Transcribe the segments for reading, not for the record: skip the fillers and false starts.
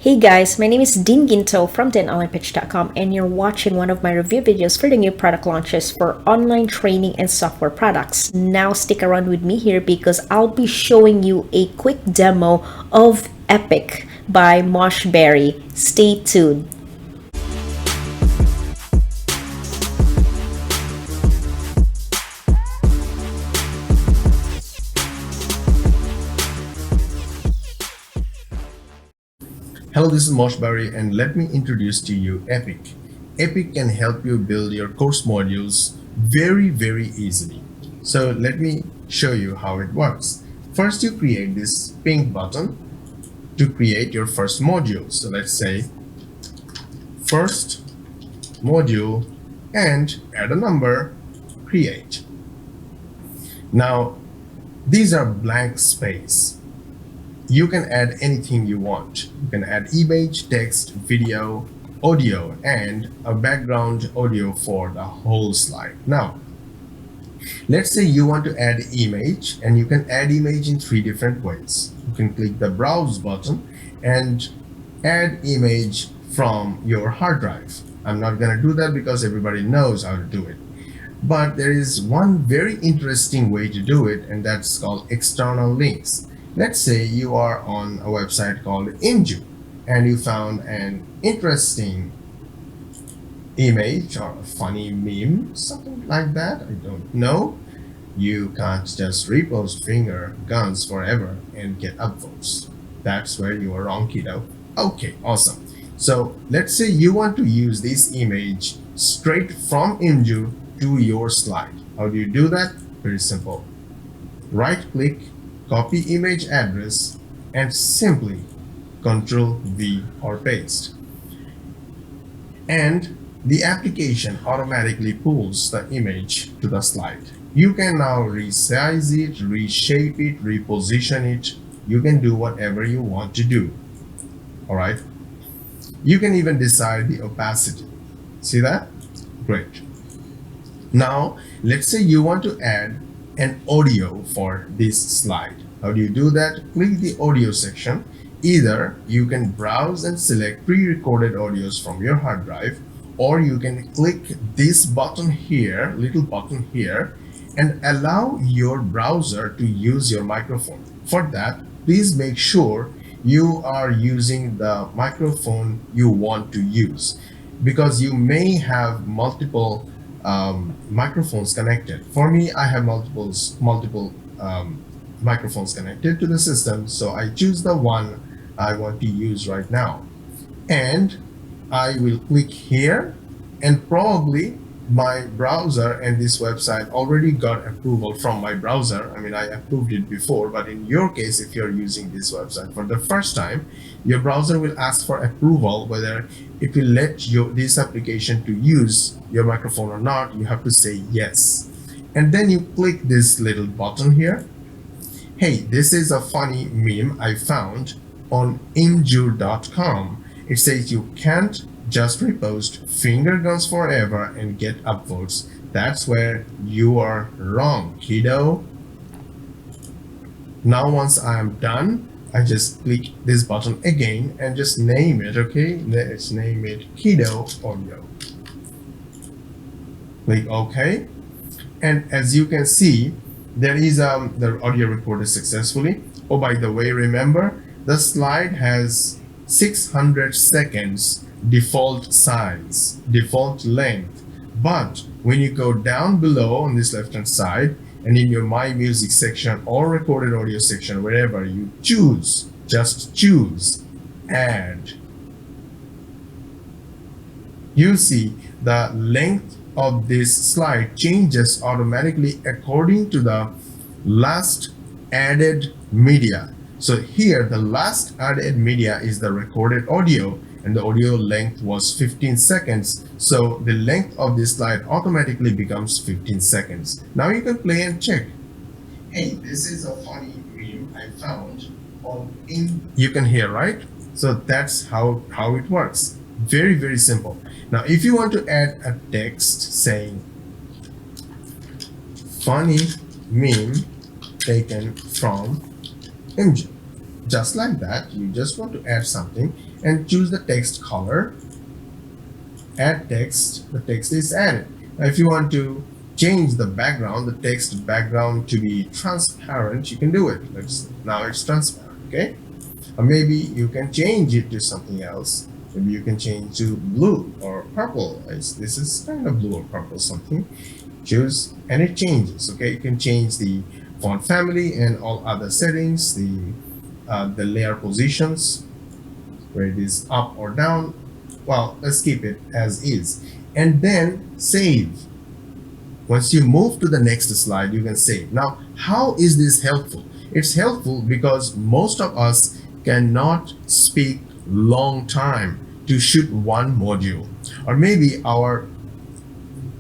Hey guys, my name is Dean Ginto from denonlinepitch.com and you're watching one of my review videos for the new product launches for online training and software products. Now stick around with me here because I'll be showing you a quick demo of Epic by Mosh Bari. Stay tuned. Hello, this is Mosh Bari and let me introduce to you Epic. Epic can help you build your course modules very easily. So let me show you how it works. First, you create this pink button to create your first module. So let's say first module and add a number, create. Now, these are blank space. You can add anything you want. You can add image, text, video, audio, and a background audio for the whole slide. Now, let's say you want to add image, and you can add image in 3 different ways. You can click the browse button and add image from your hard drive. I'm not going to do that because everybody knows how to do it. But there is one very interesting way to do it, and that's called external links. Let's say you are on a website called jvzoo and you found an interesting image or a funny meme, something like that. I don't know. You can't just repost finger guns forever and get upvotes. That's where you are wrong, kiddo. Okay, awesome. So let's say you want to use this image straight from jvzoo to your slide. How do you do that? Very simple. Right click, copy image address, and simply Ctrl V or paste. And the application automatically pulls the image to the slide. You can now resize it, reshape it, reposition it. You can do whatever you want to do. All right. You can even decide the opacity. See that? Great. Now, let's say you want to add an audio for this slide. How do you do that? Click the audio section. Either you can browse and select pre-recorded audios from your hard drive, or you can click this button here, little button here, and allow your browser to use your microphone. For that, please make sure you are using the microphone you want to use, because you may have multiple microphones connected. For me, I have multiple microphones connected to the system, so I choose the one I want to use right now, and I will click here, and probably my browser and this website already got approval from my browser. I mean, I approved it before, but in your case, if you're using this website for the first time, your browser will ask for approval whether it will let this application to use your microphone or not. You have to say yes, and then you click this little button here. Hey, this is a funny meme I found on jvzoo.com. It says you can't just repost finger guns forever and get upvotes. That's where you are wrong, kiddo. Now once I am done, I just click this button again and just name it, okay? Let's name it Kiddo Audio. Click OK. And as you can see, there is the audio recorded successfully. Oh, by the way, remember the slide has 600 seconds default size, default length. But when you go down below on this left hand side and in your My Music section or recorded audio section, wherever you choose, just choose Add. You see the length of this slide changes automatically according to the last added media. So here the last added media is the recorded audio, and the audio length was 15 seconds. So the length of this slide automatically becomes 15 seconds. Now you can play and check. Hey, this is a funny meme I found on you can hear, right? So that's how it works. Very simple. Now if you want to add a text saying funny meme taken from jvzoo, just like that. You just want to add something and choose the text color, add text, the text is added. Now if you want to change the background, the text background to be transparent, you can do it. Now it's transparent, okay? Or maybe you can change it to something else. Maybe you can change to blue or purple. This is kind of blue or purple something. Choose and it changes, okay? You can change the font family and all other settings, the layer positions, where it is up or down. Well, let's keep it as is. And then save. Once you move to the next slide, you can save. Now, how is this helpful? It's helpful because most of us cannot speak long time to shoot one module. Or maybe our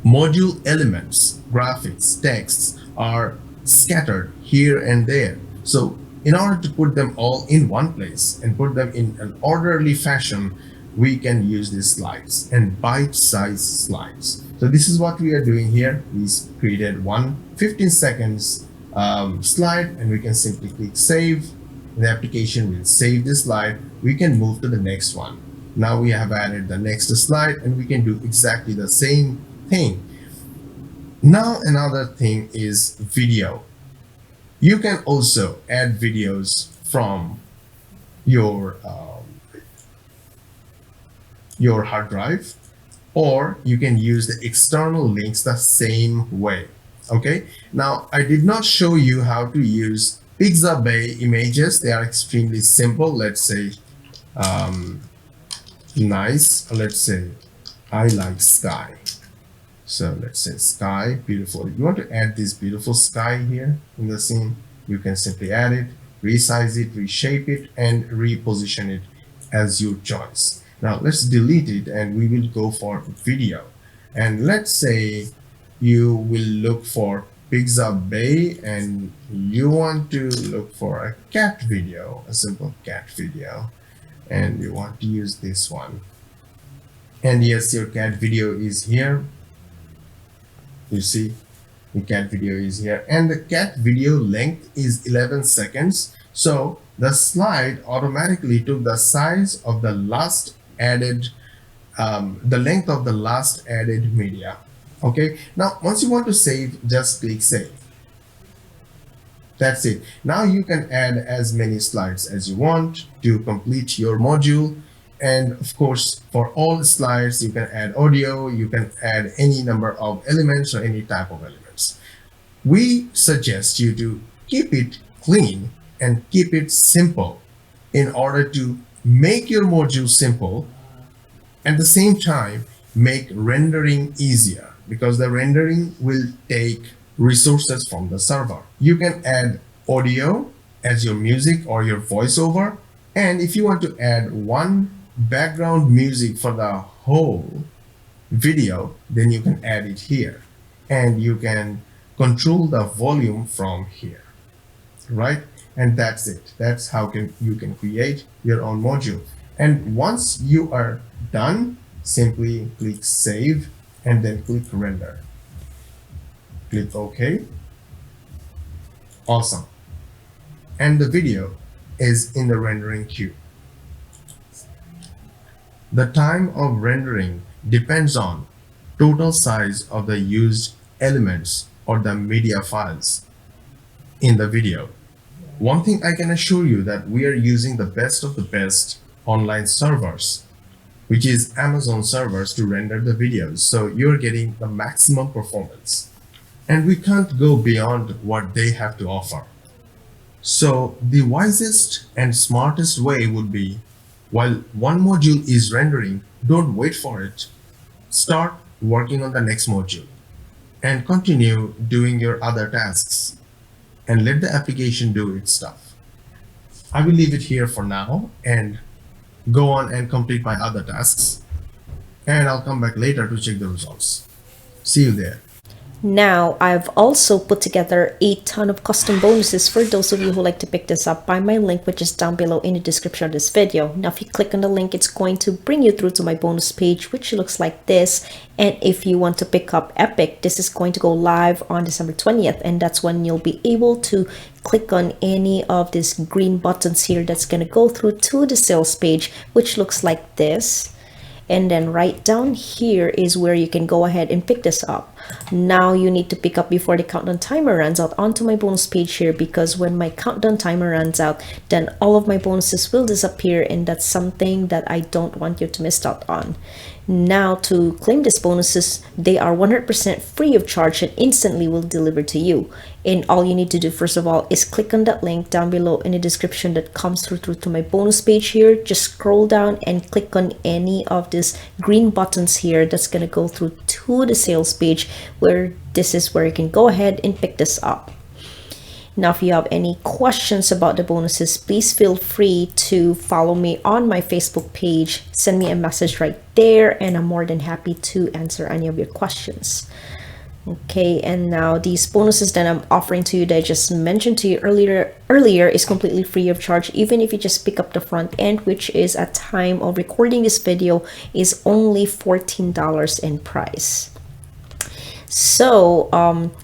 module elements, graphics, texts are scattered here and there. So in order to put them all in one place and put them in an orderly fashion, we can use these slides and bite-sized slides. So this is what we are doing here. We created one 15 seconds slide, and we can simply click save. The application will save this slide. We can move to the next one. Now we have added the next slide, and we can do exactly the same thing. Now another thing is video. You can also add videos from your hard drive, or you can use the external links the same way. Okay, now I did not show you how to use Pixabay images. They are extremely simple. Let's say nice. Let's say I like sky. So let's say sky, beautiful. If you want to add this beautiful sky here in the scene, you can simply add it, resize it, reshape it, and reposition it as your choice. Now let's delete it and we will go for video. And let's say you will look for Pixabay and you want to look for a cat video, a simple cat video, and you want to use this one. And yes, your cat video is here. You see, the cat video is here, and the cat video length is 11 seconds. So the slide automatically took the size of the last added, the length of the last added media. Okay, now once you want to save, just click save. That's it. Now you can add as many slides as you want to complete your module. And of course, for all slides, you can add audio, you can add any number of elements or any type of elements. We suggest you to keep it clean and keep it simple in order to make your module simple. At the same time, make rendering easier, because the rendering will take resources from the server. You can add audio as your music or your voiceover. And if you want to add one background music for the whole video, then you can add it here, and you can control the volume from here, right? And that's it. That's how you can create your own module. And once you are done, simply click save and then click render. Click OK. Awesome. And the video is in the rendering queue. The time of rendering depends on total size of the used elements or the media files in the video. One thing I can assure you that we are using the best of the best online servers, which is Amazon servers, to render the videos. So you're getting the maximum performance, and we can't go beyond what they have to offer. So the wisest and smartest way would be, while one module is rendering, don't wait for it. Start working on the next module and continue doing your other tasks and let the application do its stuff. I will leave it here for now and go on and complete my other tasks, and I'll come back later to check the results. See you there. Now, I've also put together a ton of custom bonuses for those of you who like to pick this up by my link, which is down below in the description of this video. Now, if you click on the link, it's going to bring you through to my bonus page, which looks like this. And if you want to pick up Epic, this is going to go live on December 20th, and that's when you'll be able to click on any of these green buttons here that's going to go through to the sales page, which looks like this. And then right down here is where you can go ahead and pick this up. Now you need to pick up before the countdown timer runs out onto my bonus page here, because when my countdown timer runs out, then all of my bonuses will disappear, and that's something that I don't want you to miss out on. Now, to claim these bonuses, they are 100% free of charge and instantly will deliver to you. And all you need to do first of all is click on that link down below in the description that comes through to my bonus page here. Just scroll down and click on any of these green buttons here that's going to go through to the sales page, where this is where you can go ahead and pick this up. Now, if you have any questions about the bonuses, please feel free to follow me on my Facebook page. Send me a message right there, and I'm more than happy to answer any of your questions. Okay, and now these bonuses that I'm offering to you that I just mentioned to you earlier is completely free of charge, even if you just pick up the front end, which is at time of recording this video is only $14 in price. So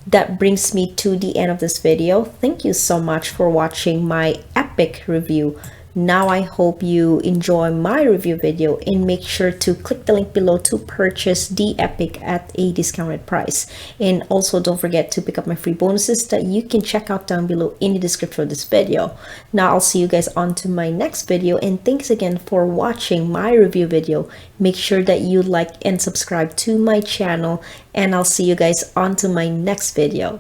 that brings me to the end of this video. Thank you so much for watching my Epic review. Now I hope you enjoy my review video, and make sure to click the link below to purchase the Epic at a discounted price. And also don't forget to pick up my free bonuses that you can check out down below in the description of this video. Now I'll see you guys on to my next video, and thanks again for watching my review video. Make sure that you like and subscribe to my channel, and I'll see you guys on to my next video.